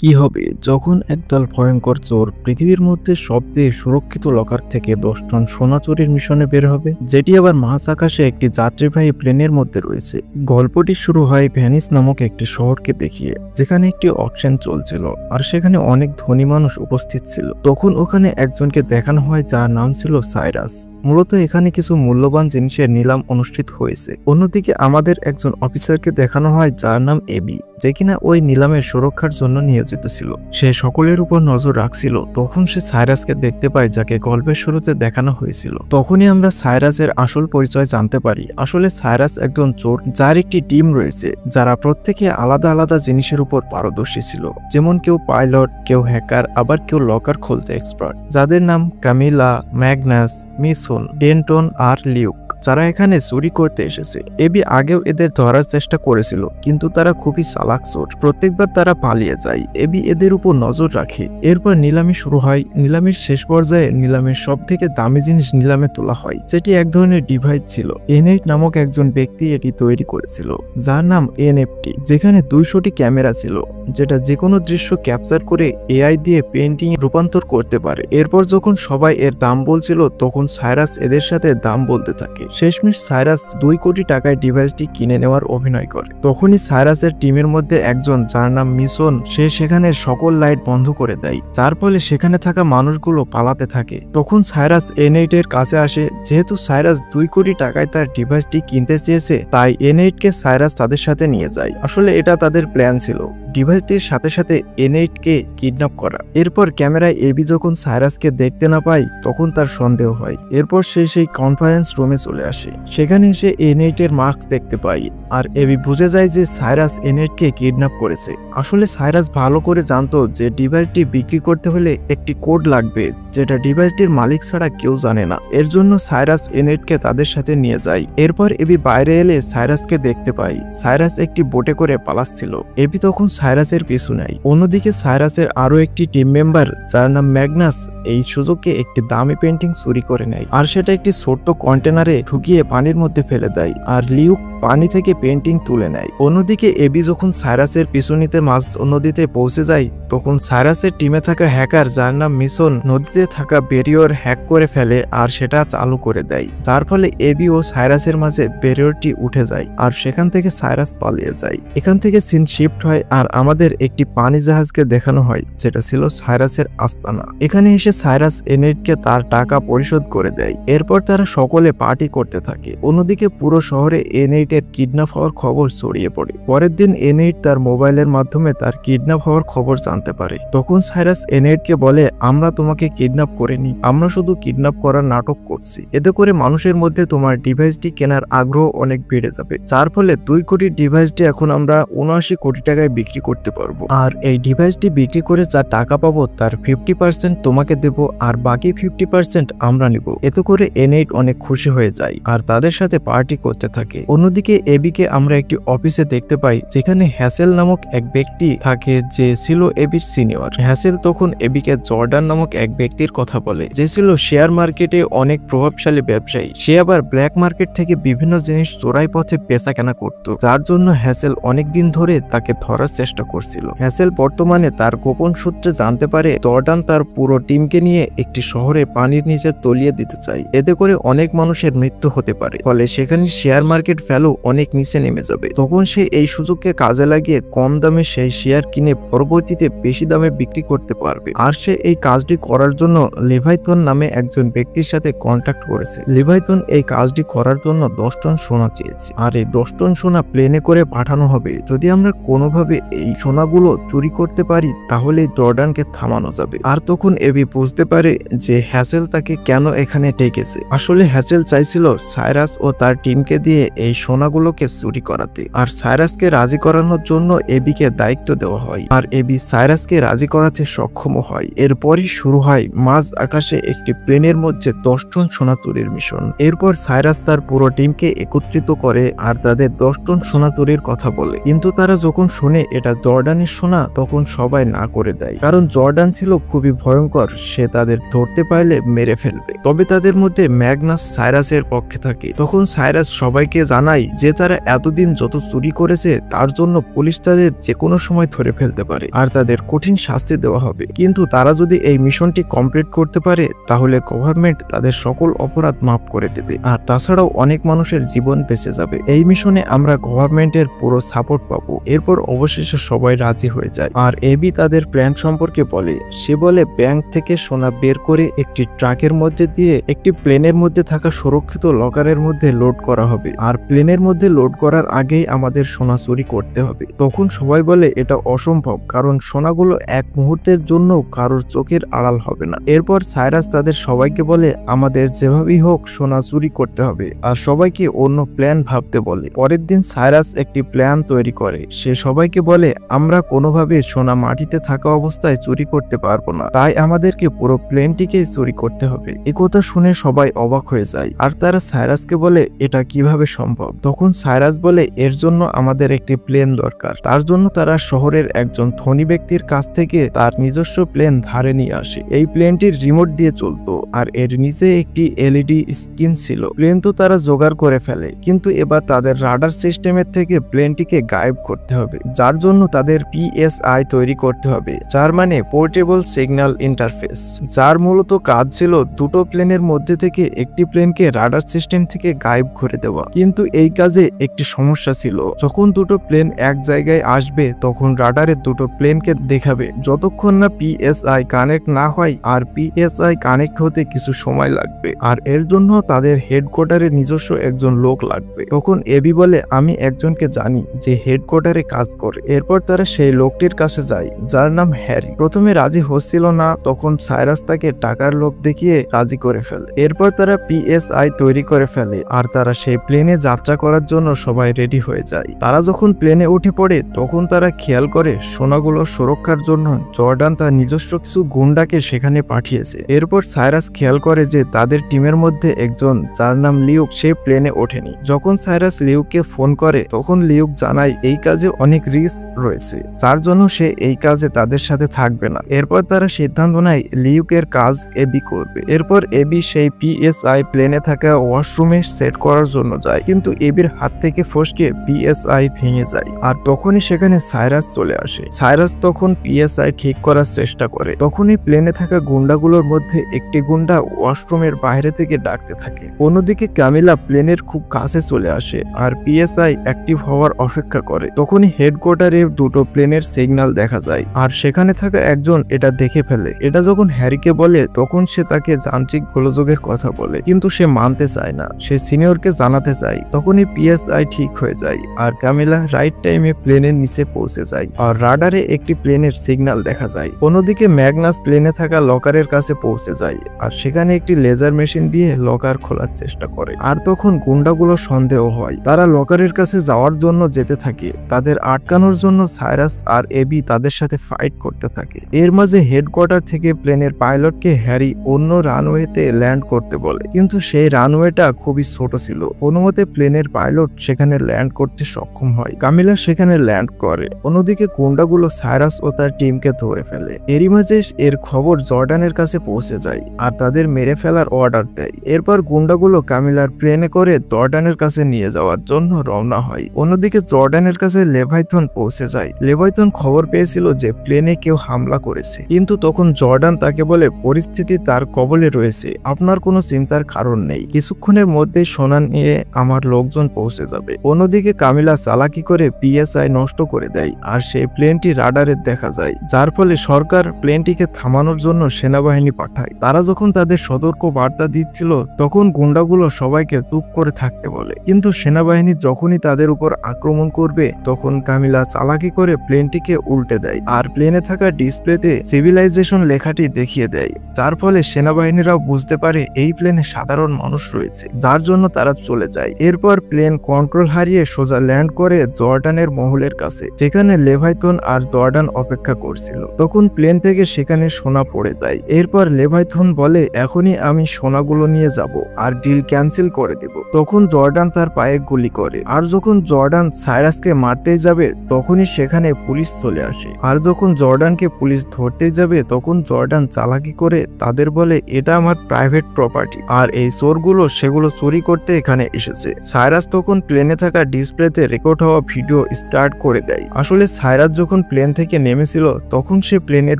কি হবে যখন একদল ভয়ঙ্কর চোর পৃথিবীর মধ্যে সবচেয়ে সুরক্ষিত লকার থেকে 10 টন সোনা চুরির মিশনে বের হবে, যেটি আবার মাঝ আকাশে একটি যাত্রীবাহী প্লেনের মধ্যে রয়েছে। গল্পটি শুরু হয় ভেনিস নামক একটি শহরকে দেখিয়ে, যেখানে একটি অকশন চলছিল আর সেখানে অনেক ধনী মানুষ উপস্থিত ছিল। তখন ওখানে একজনকে দেখানো হয় যার নাম ছিল সাইরাস। মূলত এখানে কিছু মূল্যবান জিনিসের নিলাম অনুষ্ঠিত হয়েছে। অন্যদিকে আমাদের একজন অফিসারকে দেখানো হয় যার নাম এবি, যে কিনা ওই নিলামের সুরক্ষার জন্য নিয়োজিত ছিল। সে সকলের উপর নজর রাখছিল। তখন সে সাইরাসকে দেখতে পায়, যাকে গল্পের শুরুতে দেখানো হয়েছিল। তখনই আমরা সাইরাসের আসল পরিচয় জানতে পারি। আসলে সাইরাস একজন চোর, যার একটি টিম রয়েছে যারা প্রত্যেকে আলাদা আলাদা জিনিসের উপর পারদর্শী ছিল। যেমন কেউ পাইলট, কেউ হ্যাকার, আবার কেউ লকার খুলতে এক্সপার্ট, যাদের নাম কামিলা, ম্যাগনাস, মিসন, ডেন্টন আর লিউক, যারা এখানে চুরি করতে এসেছে। এবি আগেও এদের ধরার চেষ্টা করেছিল, কিন্তু তারা খুবই চালাক চোর। প্রত্যেকবার তারা পালিয়ে যায়। এবি এদের উপর নজর রাখে। এরপর নিলামি শুরু হয়। নিলামের শেষ পর্যায়ে নিলামের সব থেকে দামি জিনিস নিলামে তোলা হয়, যেটি এক ধরনের ডিভাইস ছিল। এনএইট নামক একজন ব্যক্তি এটি তৈরি করেছিল, যার নাম এনএফটি, যেখানে 200টি ক্যামেরা ছিল, যেটা যে কোনো দৃশ্য ক্যাপচার করে এআই দিয়ে পেন্টিং রূপান্তর করতে পারে। এরপর যখন সবাই এর দাম বলছিল, তখন সাইরাস এদের সাথে দাম বলতে থাকে। শেষমেশ সাইরাস 2 কোটি টাকায় ডিভাইসটি কিনে নেওয়ার অভিনয় করে। তখনই সাইরাসের টিমের মধ্যে একজন, যার নাম মিশন, সে সেখানে সকল লাইট বন্ধ করে দেয়, যার ফলে সেখানে থাকা মানুষগুলো পালাতে থাকে। তখন সাইরাস এনএইট এর কাছে আসে। যেহেতু সাইরাস 2 কোটি টাকায় তার ডিভাইসটি কিনতে চেয়েছে, তাই এনএইট কে সাইরাস তাদের সাথে নিয়ে যায়। আসলে এটা তাদের প্ল্যান ছিল, ডিভাইসটির সাথে সাথে এনএইট কে কিডন্যাপ করা। এরপর ক্যামেরায় এবি যখন সাইরাসকে দেখতে না পায়, তখন তার সন্দেহ হয়। এরপর সে সেই কনফারেন্স রুমে চলে আসে। সেখানে সে এনএইট এর মাস্ক দেখতে পায়, আর এবি বুঝে যায় যে সাইরাস এনএইট কে কিডন্যাপ করেছে। আসলে সাইরাস ভালো করে জানতো যে ডিভাইসটি বিক্রি করতে হলে একটি কোড লাগবে, যেটা ডিভাইসটির মালিক ছাড়া কেউ জানে না। এর জন্য সাইরাস এনএইট কে তাদের সাথে নিয়ে যায়। এরপর এবি বাইরে এলে সাইরাসকে দেখতে পায়। সাইরাস একটি বোটে করে পালাচ্ছিল। এবি তখন সাইরাসের পিছু নেয়। অন্যদিকে সাইরাসের আরো একটি টিম মেম্বার, যার নাম ম্যাগনাস, এই সুযোগে একটি দামি পেন্টিং চুরি করে নেয়, আর সেটা একটি ছোট্ট কন্টেনারে ঢুকিয়ে পানির মধ্যে ফেলে দেয়। আর লিউক পানি থেকে পেন্টিং তুলে নেয়। অন্যদিকে এবি যখন সাইরাসের পিছু নিতে মাঝ নদীতে পৌঁছে যায়, তখন সাইরাসের টিমে থাকা হ্যাকার, যার নাম মিশন, নদীতে থাকা ব্যারিয়ার হ্যাক করে ফেলে আর সেটা চালু করে দেয়, যার ফলে এবি ও সাইরাসের মাঝে ব্যারিয়ারটি উঠে যায় আর সেখান থেকে সাইরাস পালিয়ে যায়। এখান থেকে সিন শিফট হয় আর আমাদের একটি পানি জাহাজকে দেখানো হয়, যেটা ছিল সাইরাসের আস্তানা। এখানে এসে সাইরাস এনএইটকে তার টাকা পরিশোধ করে দেয়। এরপর তারা সকলে পার্টি করতে থাকে। অন্যদিকে পুরো শহরে এনএইট এর কিডন্যাপ হওয়ার খবর ছড়িয়ে পড়ে। পরের দিন এনএইট তার মোবাইলের মাধ্যমে তার কিডন্যাপ হওয়ার খবর জানতে পারে। তখন সাইরাস এনএইটকে বলে, আমরা তোমাকে কিডন্যাপ করিনি, আমরা শুধু কিডন্যাপ করার নাটক করছি। এতে করে মানুষের মধ্যে তোমার ডিভাইসটি কেনার আগ্রহ অনেক বেড়ে যাবে, যার ফলে 2 কোটির ডিভাইসটি এখন আমরা 79 কোটি টাকায় বিক্রি করতে পারবো। আর এই ডিভাইসটি বিক্রি করে যা টাকা পাবো তার 50% তোমাকে দেব, আর বাকি 50% আমরা নিব। এতে করে এনএইট অনেক খুশি হয়ে যায় আর তাদের সাথে পার্টি করতে থাকে। অন্যদিকে এবিকে আমরা একটি অফিসে দেখতে পাই, যেখানে হ্যাসেল নামক এক ব্যক্তি থাকে, যে ছিল এবির সিনিয়র। হ্যাসেল তখন এবিকে জর্ডান নামক এক ব্যক্তির কথা বলে, যে ছিল শেয়ার মার্কেটে অনেক প্রভাবশালী ব্যবসায়ী। সে আবার ব্ল্যাক মার্কেট থেকে বিভিন্ন জিনিস চোরাই পথে বেচা কেনা করত, যার জন্য হ্যাসেল অনেকদিন ধরে তাকে ধরার চেষ্টা করছিল। হ্যাসেল বর্তমানে তার গোপন সূত্রে জানতে পারে জর্ডান তার পুরো টিমকে নিয়ে একটি শহরে পানির নিচে তলিয়ে দিতে চায়। এতে করে অনেক মানুষের মৃত্যু হতে পারে, ফলে সেখানে শেয়ার মার্কেট ভ্যালু অনেক নিচে নেমে যাবে। তখন সে এই সুযোগকে কাজে লাগিয়ে কম দামে সেই শেয়ার কিনে পরবর্তীতে বেশি দামে বিক্রি করতে পারবে। আর সে এই কাজটি করার জন্য লেভাইথন নামে একজন ব্যক্তির সাথে কন্ট্যাক্ট করেছে। লেভাইথন এই কাজটি করার জন্য 10 টন সোনা চেয়েছে, আর এই 10 টন সোনা প্লেনে করে পাঠানো হবে। যদি আমরা কোনোভাবে এই সোনাগুলো চুরি করতে পারি, তাহলে জর্ডানকে থামানো যাবে। আর তখন এবি বুঝতে পারে যে হ্যাসেল তাকে কেন এখানে ডেকেছে। আসলে হ্যাসেল চাইছিল সাইরাস ও তার টিমকে দিয়ে এই সোনাগুলোকে চুরি করাতে, আর সাইরাসকে রাজি করানোর জন্য এবিকে দায়িত্ব দেওয়া হয়, আর এবি সাইরাসকে রাজি করাতে সক্ষম হয়। এরপরই শুরু হয় মাঝ আকাশে একটি প্লেনের মধ্যে 10 টন সোনা চুরির মিশন। এরপর সাইরাস তার পুরো টিমকে একত্রিত করে আর তাদের 10 টন সোনা চুরির কথা বলে, কিন্তু তারা যখন শুনে এটা জর্ডানের সোনা, তখন সবাই না করে দেয়, কারণ জর্ডান ছিল খুবই ভয়ঙ্কর। সে তাদের ধরতে পারলে মেরে ফেলবে। তবে তাদের মধ্যে ম্যাগনাস সাইরাসের পক্ষে থাকে। তখন সাইরাস সবাইকে জানায় যে তারা এতদিন যত চুরি করেছে তার জন্য পুলিশ তাদের যে কোনো সময় ধরে ফেলতে পারে আর তাদের কঠিন শাস্তি দেওয়া হবে, কিন্তু তারা যদি এই মিশনটি কমপ্লিট করতে পারে তাহলে গভর্নমেন্ট তাদের সকল অপরাধ মাফ করে দেবে আর তাছাড়াও অনেক মানুষের জীবন বেঁচে যাবে। এই মিশনে আমরা গভর্নমেন্টের পুরো সাপোর্ট পাবো। এরপর অবশেষে সবাই রাজি হয়ে যায় আর এবি তাদের প্ল্যান সম্পর্কে বলে। সে বলে ব্যাংক থেকে সোনা বের করে একটি ট্রাকের মধ্যে দিয়ে একটি প্লেনের মধ্যে থাকা সুরক্ষিত লকারের মধ্যে লোড করা হবে আর প্লেনের মধ্যে লোড করার আগেই আমাদের সোনা চুরি করতে হবে। তখন সবাই বলে এটা অসম্ভব, কারণ সোনাগুলো এক মুহূর্তের জন্য কারোর চোখের আড়াল হবে না। এরপর সাইরাস তাদের সবাইকে বলে আমাদের যেভাবেই হোক সোনা চুরি করতে হবে আর সবাইকে অন্য প্ল্যান ভাবতে বলে। পরের দিন সাইরাস একটি প্ল্যান তৈরি করে। সে সবাইকে বলে আমরা কোনোভাবে সোনা মাটিতে থাকা অবস্থায় চুরি করতে পারবো না, তাই আমাদেরকে পুরো প্লেনটিকে চুরি করতে হবে। একথা শুনে সবাই অবাক হয়ে যায় আর তারা সাইরাসকে বলে এটা কিভাবে সম্ভব। তখন সাইরাস বলে এর জন্য আমাদের একটি প্লেন দরকার। তার জন্য তারা শহরের একজন ধনী ব্যক্তির কাছ থেকে তার নিজস্ব প্লেন ধারে নিয়ে আসে। এই প্লেনটির রিমোট দিয়ে চলতো আর এর নিচে একটি এলইডি স্ক্রিন ছিল। প্লেন তো তারা জোগাড় করে ফেলে, কিন্তু এবার তাদের রাডার সিস্টেমের থেকে প্লেনটিকে গায়েব করতে হবে, যার জন্য তাদের পিএসআই তৈরি করতে হবে, যার মানে পোর্টেবল সিগন্যাল ইন্টারফেস, যার মূলত কাজ ছিল দুটো প্লেনের মধ্যে থেকে একটি প্লেনকে রাডার সিস্টেম থেকে গায়েব করে দেওয়া। কিন্তু এই কাজে একটি সমস্যা ছিল, যখন দুটো প্লেন এক জায়গায় আসবে তখন রাডারে দুটো প্লেনকে দেখাবে যতক্ষণ না পিএসআই কানেক্ট না হয়, আর পিএসআই কানেক্ট হতে কিছু সময় লাগবে আর এর জন্য তাদের হেডকোয়ার্টারে নিজস্ব একজন লোক লাগবে। তখন এবি বলে আমি একজনকে জানি যে হেডকোয়ার্টারে কাজ করে। এরপর তারা সেই লোকটির কাছে যায় যার নাম হ্যারি। প্রথমে রাজি হচ্ছিল না, তখন সাইরাস তাকে টাকার লোভ দেখিয়ে রাজি করে ফেলে। এরপর তারা পিএসআই তৈরি করে ফেলে আর তারা সেই প্লেনে যাত্রা করার জন্য সবাই রেডি হয়ে যায়। তারা যখন প্লেনে উঠে পড়ে তখন তারা খেয়াল করে সোনাগুলো সুরক্ষার জন্য জর্ডান তার নিজস্ব কিছু গুন্ডাকে সেখানে পাঠিয়েছে। এরপর সাইরাস খেয়াল করে যে তাদের টিমের মধ্যে একজন যার নাম লিউক সে প্লেনে ওঠেনি। যখন সাইরাস লিউককে ফোন করে তখন লিউক জানায় এই কাজে অনেক রিস্ক রয়েছে, যার জন্য সে এই কাজে তাদের সাথে থাকবে না। এরপর তারা সিদ্ধান্ত নেয় লিউকের কাজ এবি করবে। এরপর এবি সেই পিএসআই প্লেনে থাকা ওয়াশরুমে সেট করার জন্য যায়, কিন্তু এবির হাত থেকে ফসকে পিএসআই ভেঙে যায় আর তখনই সেখানে সাইরাস চলে আসে। সাইরাস তখন পিএসআই ঠিক করার চেষ্টা করে। তখনই প্লেনে থাকা গুন্ডাগুলোর মধ্যে একটি গুন্ডা ওয়াশরুমের বাইরে থেকে ডাকতে থাকে। অন্যদিকে কামিলা প্লেনের খুব কাছে চলে আসে আর পিএসআই অ্যাক্টিভ হওয়ার অপেক্ষা করে। তখনই হেডকোয়ার্টারে দুটো প্লেনের সিগন্যাল দেখা যায় আর সেখানে থাকা একজন এটা দেখে ফেলে। এটা যখন হ্যারিকে বলে তখন সে তাকে যান্ত্রিক গোলযোগের কথা বলে, কিন্তু সে মানতে চায় না, সে সিনিয়রকে জানাতে চায়। তখনই পিএসআই ঠিক হয়ে যায় আর কামিলা রাইট টাইমে প্লেনের নিচে পৌঁছে যায় আর রাডারে একটি প্লেনের সিগন্যাল দেখা যায়। অন্যদিকে ম্যাগনাস প্লেনে থাকা লকারের কাছে পৌঁছে যায় আর সেখানে একটি লেজার মেশিন দিয়ে লকার খোলার চেষ্টা করে। আর তখন গুন্ডাগুলো সন্দেহ হয়, তারা লকারের কাছে যাওয়ার জন্য যেতে থাকে। তাদের আটকানোর জন্য সাইরাস আর এবি তাদের সাথে ফাইট করতে থাকে। এর মাঝে হেডকোয়ার্টার থেকে প্লেনের পাইলটকে হ্যারি অন্য রানওয়েতে ল্যান্ড করতে বলে, কিন্তু সেই রানওয়েটা খুবই ছোট ছিল। কোনোমতে প্লেনের পাইলট সেখানে ল্যান্ড করতে সক্ষম হয়। কামিলা সেখানে ল্যান্ড করে। অন্যদিকে গুন্ডাগুলো সাইরাস ও তার টিমকে ধরে ফেলে। এরই মাঝে এর খবর জর্ডানের কাছে পৌঁছে যায় আর তাদের মেরে ফেলার অর্ডার দেয়। এরপর গুন্ডাগুলো কামিলার প্লেনে করে জর্ডানের কাছে নিয়ে যাওয়ার জন্য রওনা হয়। অন্যদিকে জর্ডানের কাছে লেভাইথন পৌঁছে যায়। লেভাইথন খবর পেয়েছিল যে প্লেনে কেউ হামলা করেছে, কিন্তু তখন জর্ডান তাকে বলে পরিস্থিতি তার কবলে রয়েছে, আপনার কোনো চিন্তার কারণ নেই, কিছুক্ষণের মধ্যে সোনা নিয়ে আমার লোকজন পৌঁছে যাবে। অন্যদিকে কামিলা চালাকি করে পিএসআই নষ্ট করে দেয় আর সেই প্লেনটি রাডারে দেখা যায়, যার ফলে সরকার প্লেনটিকে থামানোর জন্য সেনাবাহিনী পাঠায়। তারা যখন তাদের সতর্ক বার্তা দিচ্ছিল তখন গুন্ডাগুলো সবাইকে চুপ করে থাকতে বলে, কিন্তু সেনাবাহিনী যখনই তাদের উপর আক্রমণ করবে তখন কামিলা চালাকি করে প্লেনটিকে উল্টে দেয় আর প্লেনে থাকা ডিসপ্লেতে সিভিলাইজেশন লেখাটি দেখিয়ে দেয়, যার ফলে সেনাবাহিনীরাও বুঝতে পারে এই প্লেনে সাধারণ মানুষ রয়েছে, যার জন্য তারা চলে যায়। এরপর প্লেন কন্ট্রোল হারিয়ে সোজা ল্যান্ড করে জর্ডানের মহলের কাছে, যেখানে লেভাইথন আর জর্ডান অপেক্ষা করছিল। তখন প্লেন থেকে সেখানে সোনা পড়ে দেয়। এরপর লেভাইথন বলে এখনই আমি সোনাগুলো নিয়ে যাব আর ডিল ক্যান্সেল করে দেব। তখন জর্ডান তার পায়ে গুলি করে আর যখন জর্ডান সাইরাসকে মারতে যাবে তখনই সেখানে পুলিশ চলে আসে। আর যখন জর্ডানকে পুলিশ ধরতে যাবে তখন জর্ডান চালাকি করে তাদের বলে এটা আমার প্রাইভেট প্রপার্টি আর এই চোরগুলো সোনাগুলো সেগুলো চুরি করতে এখানে এসেছে। সাইরাস তখন প্লেনে থাকা ডিসপ্লেতে রেকর্ড হওয়া ভিডিও স্টার্ট করে দেয়। আসলে সাইরাস যখন প্লেন থেকে নেমেছিল তখন সে প্লেনের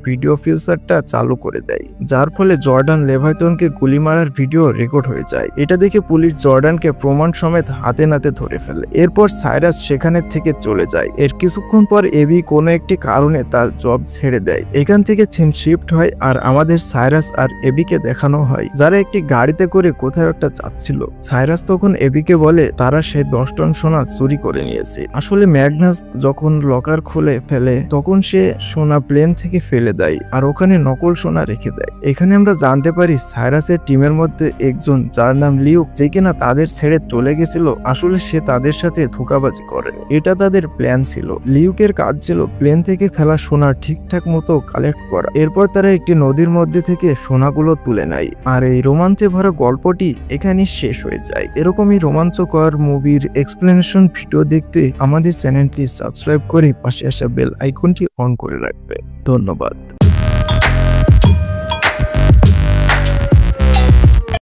ভিডিও ফিচারটা চালু করে দেয়, যার ফলে জর্ডান লেভাইটনকে গুলি মারার ভিডিও রেকর্ড হয়ে যায়। এটা দেখে পুলিশ জর্ডানকে প্রমাণ সমেত হাতে নাতে ধরে ফেলে। এরপর সাইরাস সেখানে থেকে চলে যায়। এর কিছুক্ষণ পর এবি কোনো একটি কারণে তার জব ছেড়ে দেয়। এখান থেকে সিন শিফট হয় আর আমাদের সাইরাস আর এবিকে দেখানো হয় যারা একটি গাড়িতে করে কোথাও একটা যাচ্ছিল। সাইরাস তখন এবিকে বলে তারা সেই 10 টন সোনা চুরি করে নিয়েছে। আসলে ম্যাগনাস যখন লকার খুলে ফেলে তখন সে সোনা প্লেন থেকে ফেলে দেয় আর ওখানে নকল সোনা রেখে দেয়। এখানে আমরা জানতে পারি সাইরাসের টিমের মধ্যে একজন যার নাম লিউক, যে কিনা তাদের ছেড়ে চলে গেছিল, আসলে সে তাদের সাথে ধোঁকাবাজি করেনি, এটা তাদের প্ল্যান ছিল। লিউকের কাজ ছিল প্লেন থেকে ফেলা সোনা ঠিকঠাক মতো কালেক্ট করা। এরপর তারা একটি নদীর মধ্যে থেকে সোনাগুলো তুলে নেয় আর এই রোমাঞ্চে ভরা গল্পটি এখানে শেষ হয়ে যায়। এরকমই রোমাঞ্চকর মুভির এক্সপ্লেনেশন ভিডিও দেখতে আমাদের চ্যানেলটি সাবস্ক্রাইব করে পাশে আসা বেল আইকনটি অন করে রাখবে। ধন্যবাদ।